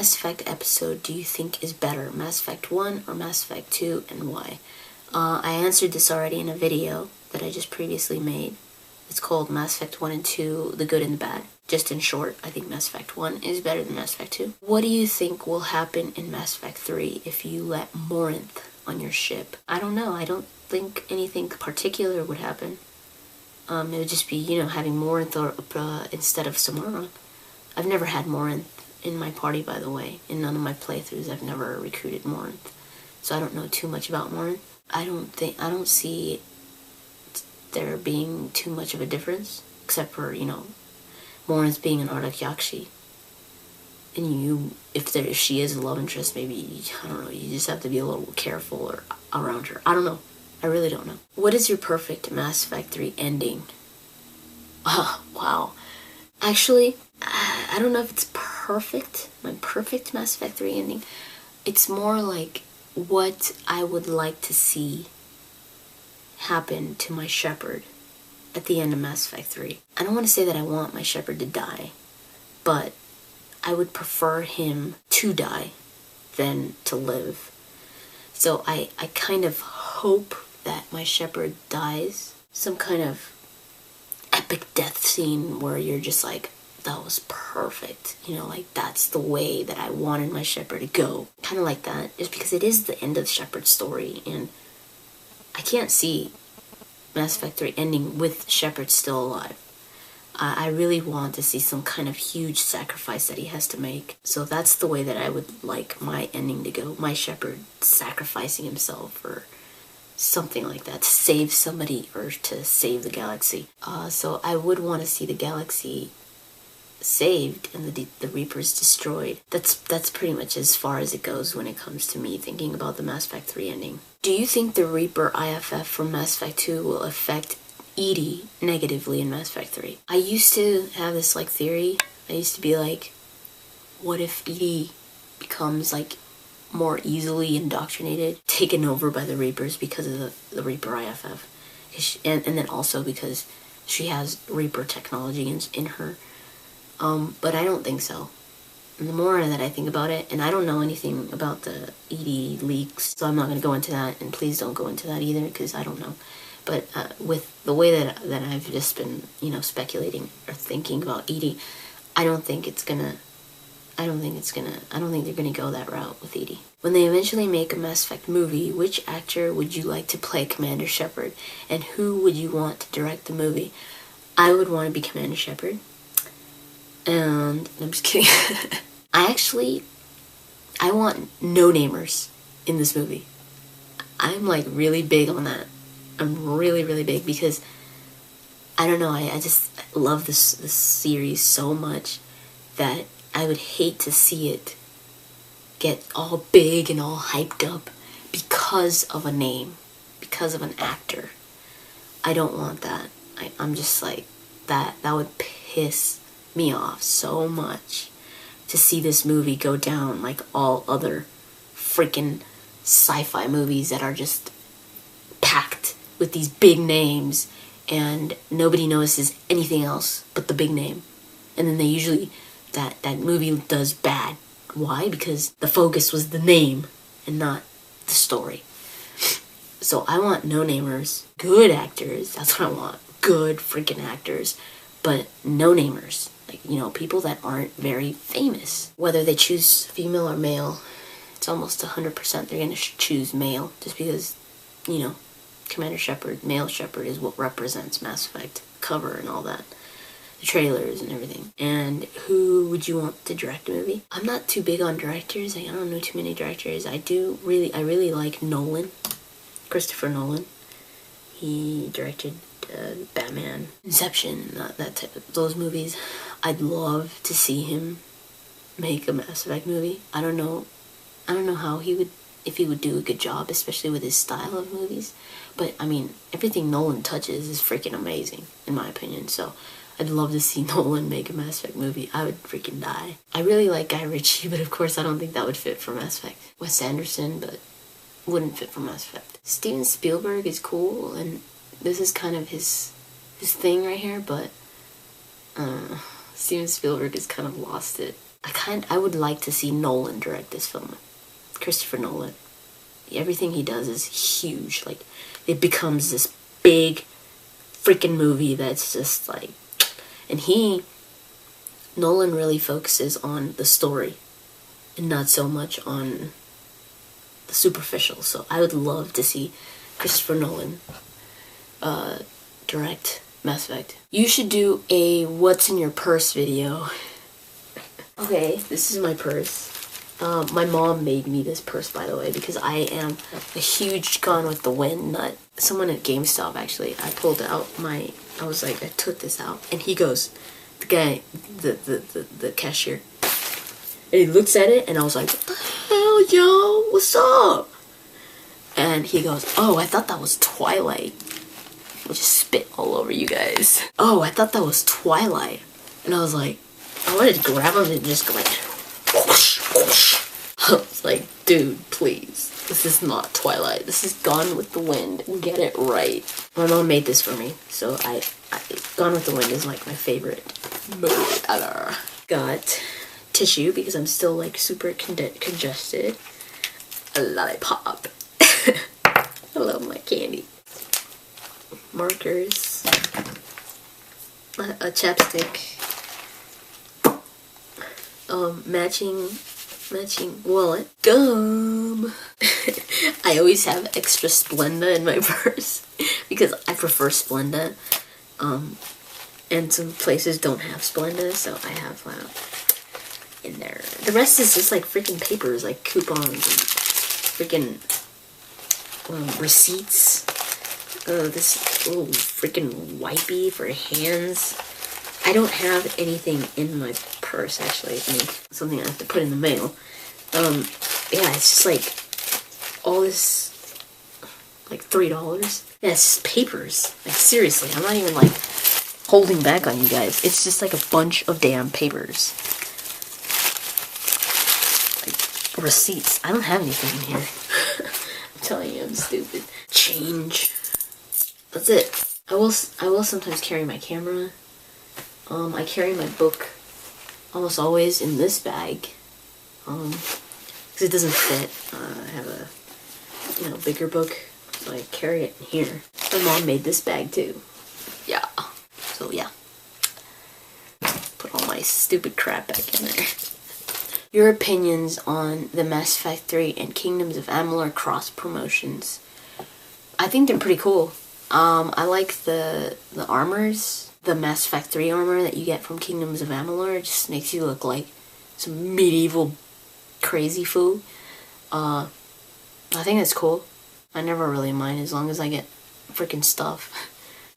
Mass Effect episode do you think is better, Mass Effect 1 or Mass Effect 2, and why? I answered this already in a video that I just previously made. It's called Mass Effect 1 and 2, The Good and the Bad. Just in short, I think Mass Effect 1 is better than Mass Effect 2. What do you think will happen in Mass Effect 3 if you let Morinth on your ship? I don't know. I don't think anything particular would happen. It would just be, having Morinth instead of Samara. I've never had Morinth in my party, by the way. In none of my playthroughs, I've never recruited Morinth. So I don't know too much about Morinth. I don't see there being too much of a difference, except for, Morinth being an Ardak Yakshi. And if she is a love interest, maybe, I don't know, you just have to be a little careful around her. I don't know. I really don't know. What is your perfect Mass Effect 3 ending? Oh, wow. Actually, I don't know if it's perfect. My perfect Mass Effect 3 ending. It's more like what I would like to see happen to my Shepard at the end of Mass Effect 3. I don't want to say that I want my Shepard to die, but I would prefer him to die than to live. So I kind of hope that my Shepard dies. Some kind of epic death scene where you're just like, that was perfect. That's the way that I wanted my Shepard to go. Kind of like that, just because it is the end of Shepard's story, and I can't see Mass Effect 3 ending with Shepard still alive. I really want to see some kind of huge sacrifice that he has to make. So that's the way that I would like my ending to go. My Shepard sacrificing himself or something like that to save somebody or to save the galaxy. So I would want to see the galaxy saved and the Reapers destroyed. That's pretty much as far as it goes when it comes to me thinking about the Mass Effect 3 ending. Do you think the Reaper IFF from Mass Effect 2 will affect EDI negatively in Mass Effect 3? I used to have this theory. I used to be like, what if EDI becomes more easily indoctrinated, taken over by the Reapers because of the Reaper IFF, and then also because she has Reaper technology in her. But I don't think so. And the more that I think about it, and I don't know anything about the EDI leaks, so I'm not going to go into that, and please don't go into that either, because I don't know. But with the way that I've just been, speculating or thinking about EDI, I don't think they're gonna go that route with EDI. When they eventually make a Mass Effect movie, which actor would you like to play Commander Shepard, and who would you want to direct the movie? I would want to be Commander Shepard. And I'm just kidding. I want no-namers in this movie. I'm really big on that. I'm really, really big because I don't know, I just love this series so much that I would hate to see it get all big and all hyped up because of a name, because of an actor. I don't want that. I'm just that would piss me off so much to see this movie go down like all other freaking sci-fi movies that are just packed with these big names and nobody notices anything else but the big name. And then they usually, that movie does bad. Why? Because the focus was the name and not the story. So I want no-namers, good actors, that's what I want. Good freaking actors, but no-namers. People that aren't very famous. Whether they choose female or male, it's almost 100% they're going to choose male. Just because, Commander Shepard, male Shepard, is what represents Mass Effect cover and all that. The trailers and everything. And who would you want to direct a movie? I'm not too big on directors. I don't know too many directors. I really like Nolan. Christopher Nolan. He directed Batman, Inception, those movies. I'd love to see him make a Mass Effect movie. I don't know how if he would do a good job, especially with his style of movies. But everything Nolan touches is freaking amazing, in my opinion. So I'd love to see Nolan make a Mass Effect movie. I would freaking die. I really like Guy Ritchie, but of course I don't think that would fit for Mass Effect. Wes Anderson, but wouldn't fit for Mass Effect. Steven Spielberg is cool, and this is kind of his thing right here, but Steven Spielberg has kind of lost it. I would like to see Nolan direct this film. Christopher Nolan. Everything he does is huge. Like, it becomes this big freaking movie that's just like... And Nolan really focuses on the story and not so much on the superficial. So I would love to see Christopher Nolan direct Mass Effect. You should do a what's in your purse video. Okay, this is my purse. My mom made me this purse, by the way, because I am a huge Gone with the Wind nut. Someone at GameStop, actually, I pulled out I was like, I took this out, and he goes, the guy, the cashier, and he looks at it, and I was like, what the hell, yo, what's up? And he goes, oh, I thought that was Twilight. I just spit all over you guys. Oh, I thought that was Twilight. And I was like, I wanted to grab him and just go like, whoosh, whoosh. I was like, dude, please. This is not Twilight. This is Gone with the Wind. Get it right. My mom made this for me, so Gone with the Wind is like my favorite movie ever. Got tissue because I'm still like super congested. A lollipop. I love my candy. Markers. A chapstick. Matching wallet. Gum. I always have extra Splenda in my purse because I prefer Splenda. And some places don't have Splenda, so I have in there. The rest is just like freaking papers, like coupons and freaking receipts. This little freaking wipey for hands. I don't have anything in my purse, actually. I mean, something I have to put in the mail. Yeah, it's just like all this, like $3. Yeah, it's just papers. Like, seriously, I'm not even like holding back on you guys. It's just like a bunch of damn papers. Like, receipts. I don't have anything in here. I'm telling you, I'm stupid. Change. That's it. I will sometimes carry my camera. I carry my book almost always in this bag. Because it doesn't fit. I have a, bigger book, so I carry it in here. My mom made this bag too. Yeah. So yeah. Put all my stupid crap back in there. Your opinions on the Mass Effect 3 and Kingdoms of Amalur cross promotions. I think they're pretty cool. I like the armors. The Mass Effect 3 armor that you get from Kingdoms of Amalur just makes you look like some medieval crazy fool. I think that's cool. I never really mind as long as I get freaking stuff.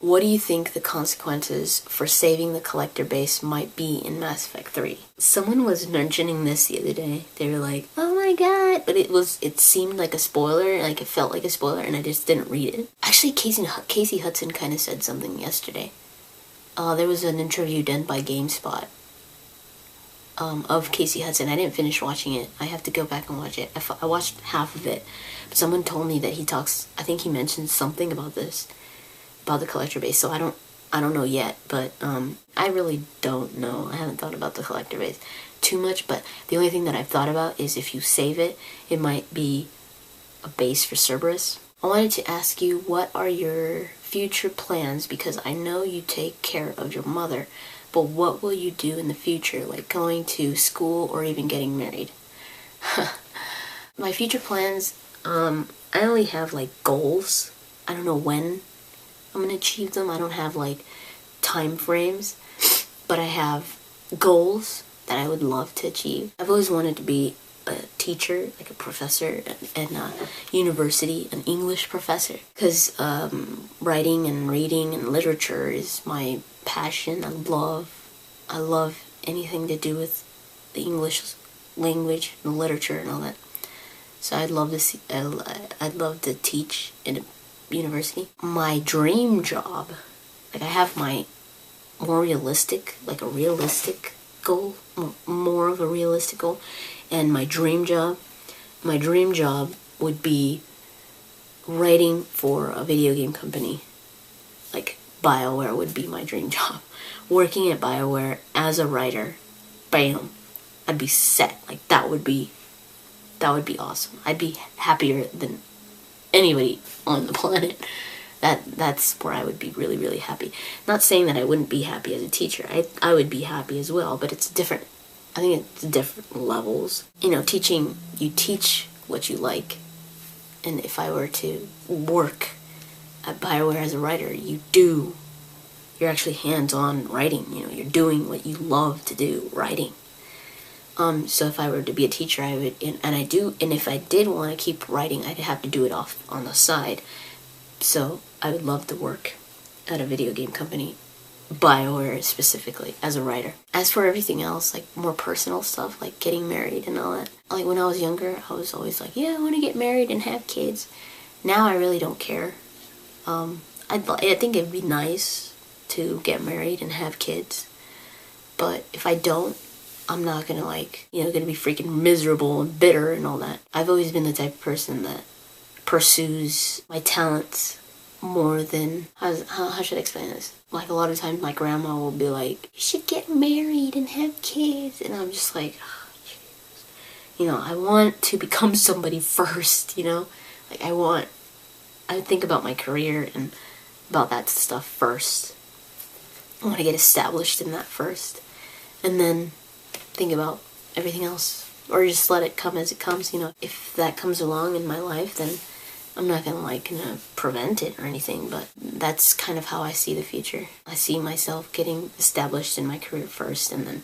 What do you think the consequences for saving the collector base might be in Mass Effect 3? Someone was mentioning this the other day. They were like, oh my god, but it seemed like a spoiler, like it felt like a spoiler, and I just didn't read it. Actually, Casey Hudson kind of said something yesterday. There was an interview done by GameSpot of Casey Hudson. I didn't finish watching it. I have to go back and watch it. I watched half of it, but someone told me that I think he mentioned something about this, about the collector base. So I don't know yet, but I really don't know. I haven't thought about the collector base too much, but the only thing that I've thought about is if you save it, it might be a base for Cerberus. I wanted to ask you, what are your future plans, because I know you take care of your mother, but what will you do in the future, like going to school or even getting married? My future plans, I only have like goals. I don't know when I'm gonna achieve them. I don't have like time frames, but I have goals that I would love to achieve. I've always wanted to be a teacher, like a professor in a university, an English professor, because writing and reading and literature is my passion. I love anything to do with the English language and literature and all that. So I'd love to teach in a university. My dream job, like I have my more realistic, like a realistic goal, more of a realistic goal. And my dream job would be writing for a video game company. Like BioWare would be my dream job. Working at BioWare as a writer. Bam. I'd be set. Like, that would be awesome. I'd be happier than anybody on the planet. That's where I would be really, really happy. Not saying that I wouldn't be happy as a teacher. I would be happy as well, but it's different. I think it's different levels. You know, teaching, you teach what you like. And if I were to work at BioWare as a writer, you're actually hands-on writing. You know, you're doing what you love to do, writing. So if I were to be a teacher, I would, and if I did want to keep writing, I'd have to do it off on the side. So I would love to work at a video game company, BioWare specifically, as a writer. As for everything else, like more personal stuff, like getting married and all that, like when I was younger, I was always like, yeah, I want to get married and have kids. Now I really don't care. I think it'd be nice to get married and have kids, but if I don't, I'm not gonna gonna be freaking miserable and bitter and all that. I've always been the type of person that pursues my talents more than, how should I explain this? Like, a lot of times my grandma will be like, you should get married and have kids, and I'm just like, oh, Jesus. You know, I want to become somebody first, you know? Like, I think about my career and about that stuff first. I want to get established in that first, and then think about everything else, or just let it come as it comes. You know, if that comes along in my life, then I'm not gonna prevent it or anything, but that's kind of how I see the future. I see myself getting established in my career first, and then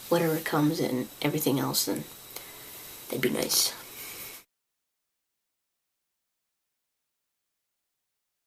whatever comes and everything else, then that'd be nice.